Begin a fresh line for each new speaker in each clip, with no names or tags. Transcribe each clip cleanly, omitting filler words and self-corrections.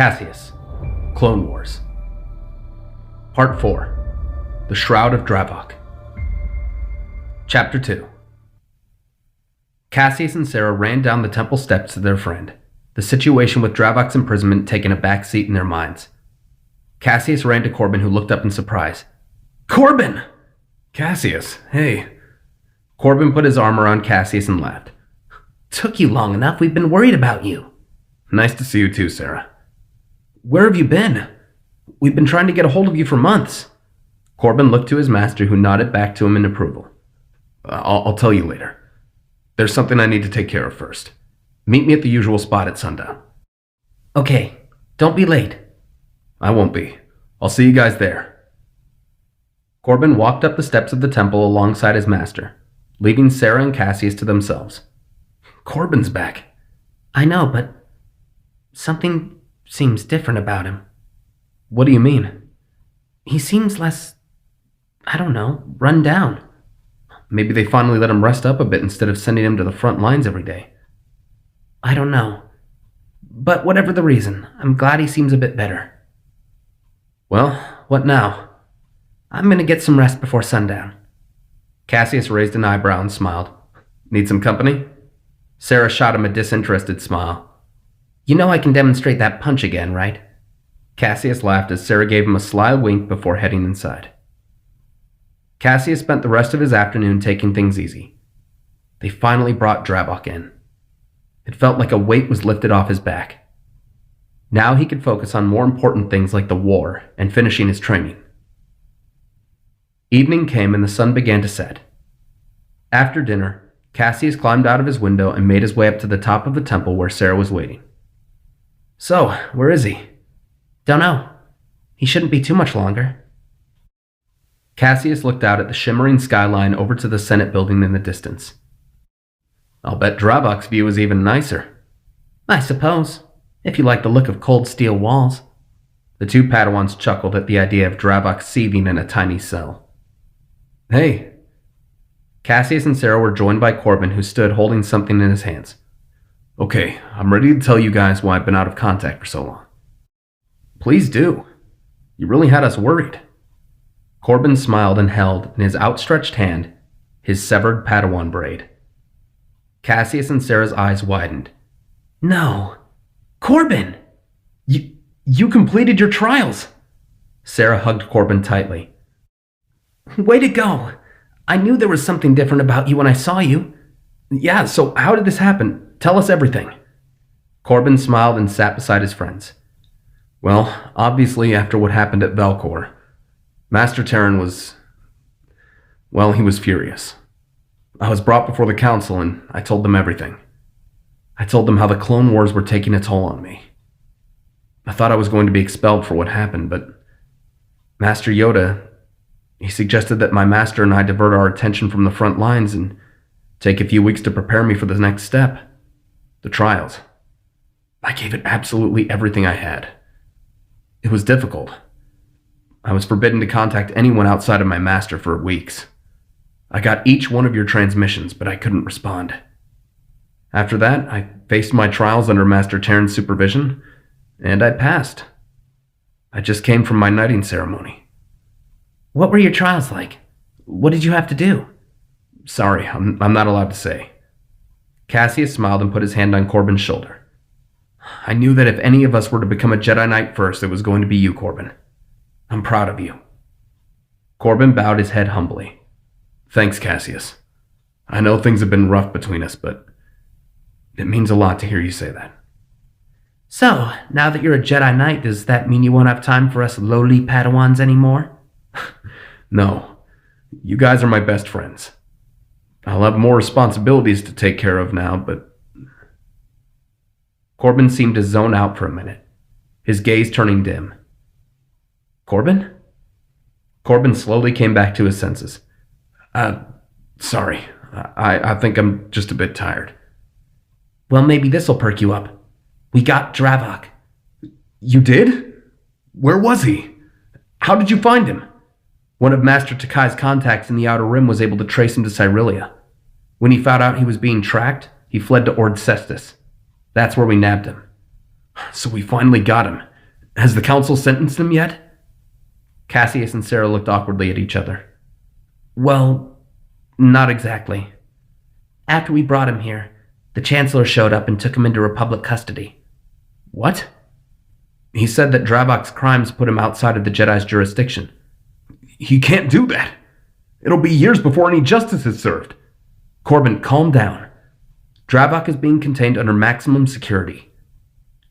Caseus, Clone Wars. Part 4, The Shroud of Dravok. Chapter 2. Caseus and Sarah ran down the temple steps to their friend, the situation with Dravok's imprisonment taking a back seat in their minds. Caseus ran to Corbin, who looked up in surprise. "Corbin!"
"Caseus, hey."
Corbin put his arm around Caseus and laughed.
"Took you long enough, we've been worried about you."
"Nice to see you too, Sarah."
"Where have you been? We've been trying to get a hold of you for months." Corbin looked to his master, who nodded back to him in approval.
I'll tell you later. There's something I need to take care of first. Meet me at the usual spot at sundown."
"Okay, don't be late."
"I won't be. I'll see you guys there."
Corbin walked up the steps of the temple alongside his master, leaving Sarah and Caseus to themselves.
"Corbin's back."
"I know, but something seems different about him."
"What do you mean?"
"He seems less, run down."
Maybe they finally let him rest up a bit instead of sending him to the front lines every day.
"I don't know. But whatever the reason, I'm glad he seems a bit better."
"Well, what now?"
"I'm gonna get some rest before sundown."
Caseus raised an eyebrow and smiled. "Need some company?" Sarah shot him a disinterested smile.
"You know I can demonstrate that punch again, right?"
Caseus laughed as Sarah gave him a sly wink before heading inside. Caseus spent the rest of his afternoon taking things easy. They finally brought Dravok in. It felt like a weight was lifted off his back. Now he could focus on more important things like the war and finishing his training. Evening came and the sun began to set. After dinner, Caseus climbed out of his window and made his way up to the top of the temple where Sarah was waiting. "So, where is he?"
"Dunno. He shouldn't be too much longer."
Caseus looked out at the shimmering skyline over to the Senate building in the distance. "I'll bet Dravok's view is even nicer."
"I suppose, if you like the look of cold steel walls."
The two Padawans chuckled at the idea of Dravok seething in a tiny cell. "Hey." Caseus and Sarah were joined by Corbin, who stood holding something in his hands.
"Okay, I'm ready to tell you guys why I've been out of contact for so long."
"Please do. You really had us worried." Corbin smiled and held in his outstretched hand his severed Padawan braid. Caseus and Sarah's eyes widened.
"No. Corbin!"
You completed your trials!" Sarah hugged Corbin tightly.
"Way to go! I knew there was something different about you when I saw you."
"Yeah, so how did this happen? Tell us everything." Corbin smiled and sat beside his friends. "Well, obviously after what happened at Velcor, Master Terran was furious. I was brought before the council and I told them everything. I told them how the Clone Wars were taking a toll on me. I thought I was going to be expelled for what happened, but Master Yoda, he suggested that my master and I divert our attention from the front lines and take a few weeks to prepare me for the next step, the trials. I gave it absolutely everything I had. It was difficult. I was forbidden to contact anyone outside of my master for weeks. I got each one of your transmissions, but I couldn't respond. After that, I faced my trials under Master Terran's supervision, and I passed. I just came from my knighting ceremony."
"What were your trials like? What did you have to do?"
"Sorry, I'm not allowed to say." Caseus smiled and put his hand on Corbin's shoulder. "I knew that if any of us were to become a Jedi Knight first, it was going to be you, Corbin. I'm proud of you." Corbin bowed his head humbly. "Thanks, Caseus. I know things have been rough between us, but it means a lot to hear you say that."
"So, now that you're a Jedi Knight, does that mean you won't have time for us lowly Padawans anymore?"
"No. You guys are my best friends. I'll have more responsibilities to take care of now, but..." Corbin seemed to zone out for a minute, his gaze turning dim. "Corbin?" Corbin slowly came back to his senses. Sorry. I think I'm just a bit tired."
"Well, maybe this'll perk you up. We got Dravok."
"You did? Where was he? How did you find him?" "One of Master Takai's contacts in the Outer Rim was able to trace him to Cyrilia. When he found out he was being tracked, he fled to Ord Cestus. That's where we nabbed him. So we finally got him, Has the council sentenced him yet? Caseus and Sarah looked awkwardly at each other.
Well, not exactly. After we brought him here, the Chancellor showed up and took him into Republic custody.
What? He said that Dravok's crimes put him outside of the Jedi's jurisdiction. He can't do that. It'll be years before any justice is served.
Corbin, calm down. Dravok is being contained under maximum security.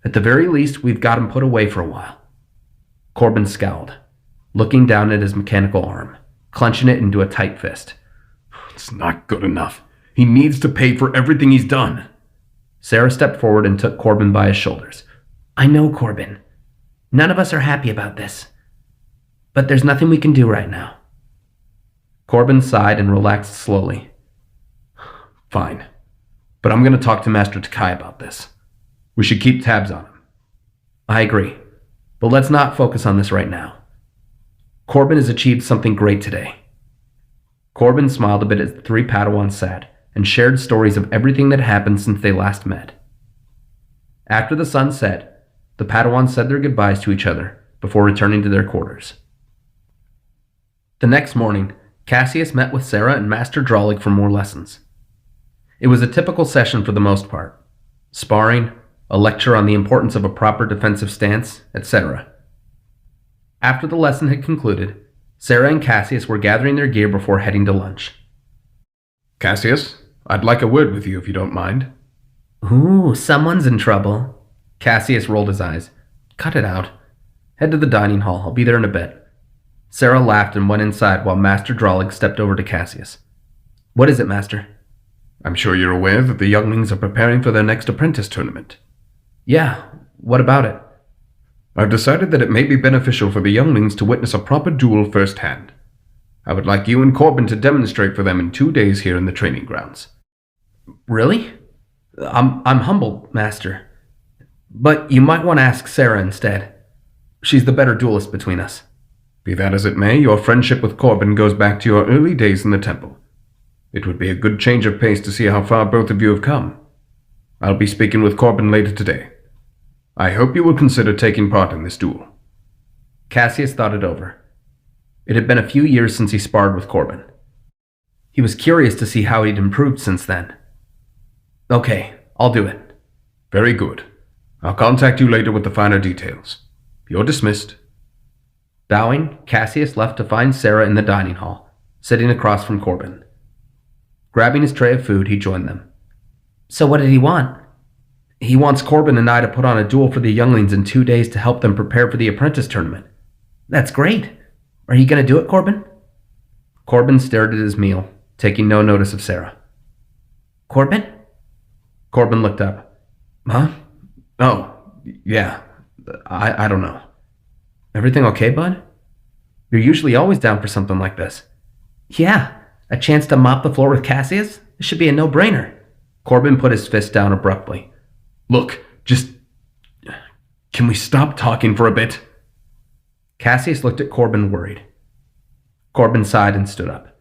At the very least, we've got him put away for a while.
Corbin scowled, looking down at his mechanical arm, clenching it into a tight fist. It's not good enough. He needs to pay for everything he's done. Sarah stepped forward and took Corbin by his shoulders.
I know, Corbin. None of us are happy about this. But there's nothing we can do right now.
Corbin sighed and relaxed slowly. Fine. But I'm going to talk to Master Takai about this. We should keep tabs on him.
I agree. But let's not focus on this right now. Corbin has achieved something great today.
Corbin smiled a bit as the three Padawans sat and shared stories of everything that happened since they last met. After the sun set, the Padawans said their goodbyes to each other before returning to their quarters. The next morning, Caseus met with Sarah and Master Drolig for more lessons. It was a typical session for the most part. Sparring, a lecture on the importance of a proper defensive stance, etc. After the lesson had concluded, Sarah and Caseus were gathering their gear before heading to lunch. Caseus, I'd like a word with you if you don't mind.
Ooh, someone's in trouble.
Caseus rolled his eyes. Cut it out. Head to the dining hall. I'll be there in a bit. Sarah laughed and went inside while Master Drolig stepped over to Caseus. What is it, Master? I'm sure you're aware that the younglings are preparing for their next apprentice tournament.
Yeah, what about it?
I've decided that it may be beneficial for the younglings to witness a proper duel firsthand. I would like you and Corbin to demonstrate for them in 2 days here in the training grounds.
Really? I'm humbled, Master. But you might want to ask Sarah instead.
She's the better duelist between us. Be that as it may, your friendship with Corbin goes back to your early days in the temple. It would be a good change of pace to see how far both of you have come. I'll be speaking with Corbin later today. I hope you will consider taking part in this duel. Caseus thought it over. It had been a few years since he sparred with Corbin. He was curious to see how he'd improved since then. Okay, I'll do it. Very good. I'll contact you later with the finer details. You're dismissed. Bowing, Caseus left to find Sarah in the dining hall, sitting across from Corbin. Grabbing his tray of food, he joined them.
So what did he want?
He wants Corbin and I to put on a duel for the younglings in 2 days to help them prepare for the apprentice tournament.
That's great. Are you going to do it, Corbin?
Corbin stared at his meal, taking no notice of Sarah.
Corbin?
Corbin looked up. Huh? Oh, yeah. I don't know. Everything okay, bud? You're usually always down for something like this.
Yeah, a chance to mop the floor with Caseus? This should be a no-brainer.
Corbin put his fist down abruptly. Look, can we stop talking for a bit? Caseus looked at Corbin worried. Corbin sighed and stood up.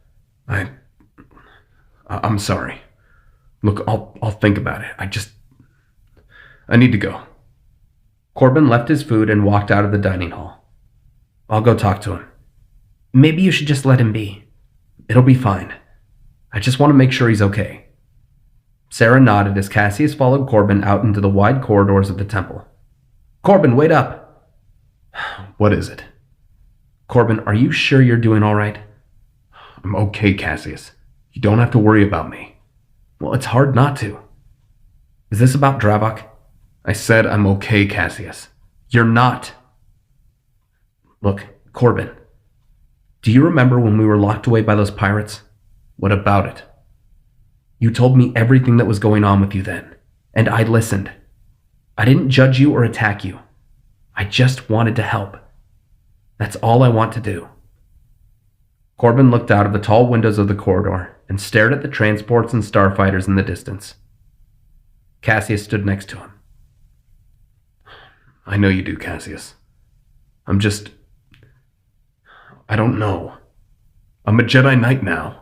I'm sorry. Look, I'll think about it. I need to go. Corbin left his food and walked out of the dining hall. I'll go talk to him.
Maybe you should just let him be.
It'll be fine. I just want to make sure he's okay. Sarah nodded as Caseus followed Corbin out into the wide corridors of the temple. Corbin, wait up! What is it? Corbin, are you sure you're doing all right? I'm okay, Caseus. You don't have to worry about me. Well, it's hard not to. Is this about Dravok? I said I'm okay, Caseus. You're not. Look, Corbin, do you remember when we were locked away by those pirates? What about it? You told me everything that was going on with you then, and I listened. I didn't judge you or attack you. I just wanted to help. That's all I want to do. Corbin looked out of the tall windows of the corridor and stared at the transports and starfighters in the distance. Caseus stood next to him. I know you do, Caseus. I don't know. I'm a Jedi Knight now.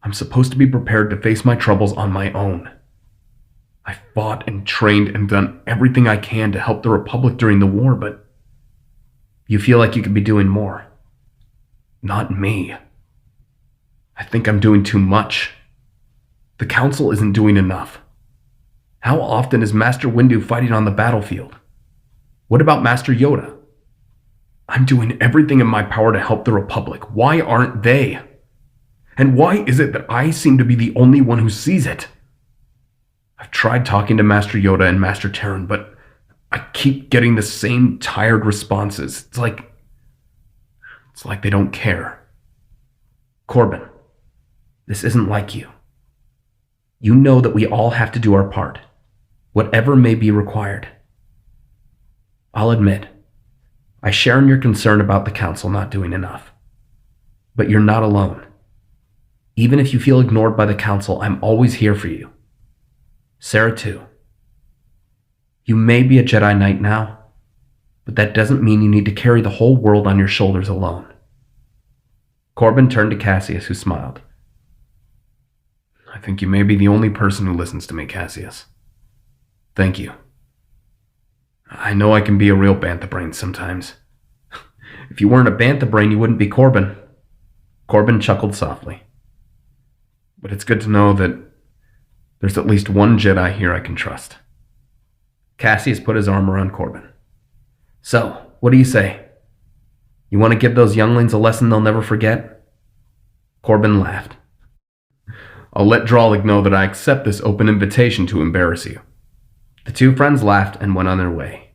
I'm supposed to be prepared to face my troubles on my own. I fought and trained and done everything I can to help the Republic during the war, but
You feel like you could be doing more.
not me. I think I'm doing too much. The Council isn't doing enough. How often is Master Windu fighting on the battlefield? What about Master Yoda? I'm doing everything in my power to help the Republic. Why aren't they? And why is it that I seem to be the only one who sees it? I've tried talking to Master Yoda and Master Terran, but I keep getting the same tired responses. It's like they don't care.
Corbin, this isn't like you. You know that we all have to do our part, whatever may be required. I'll admit, I share in your concern about the Council not doing enough. But you're not alone. Even if you feel ignored by the Council, I'm always here for you. Sarah too. You may be a Jedi Knight now, but that doesn't mean you need to carry the whole world on your shoulders alone. Corbin turned to Caseus, who smiled.
I think you may be the only person who listens to me, Caseus. Thank you. I know I can be a real bantha brain sometimes.
If you weren't a bantha brain, you wouldn't be Corbin. Corbin chuckled softly.
But it's good to know that there's at least one Jedi here I can trust.
Cassius put his arm around Corbin. So, what do you say? You want to give those younglings a lesson they'll never forget? Corbin laughed.
I'll let Drawlig know that I accept this open invitation to embarrass you.
The two friends laughed and went on their way.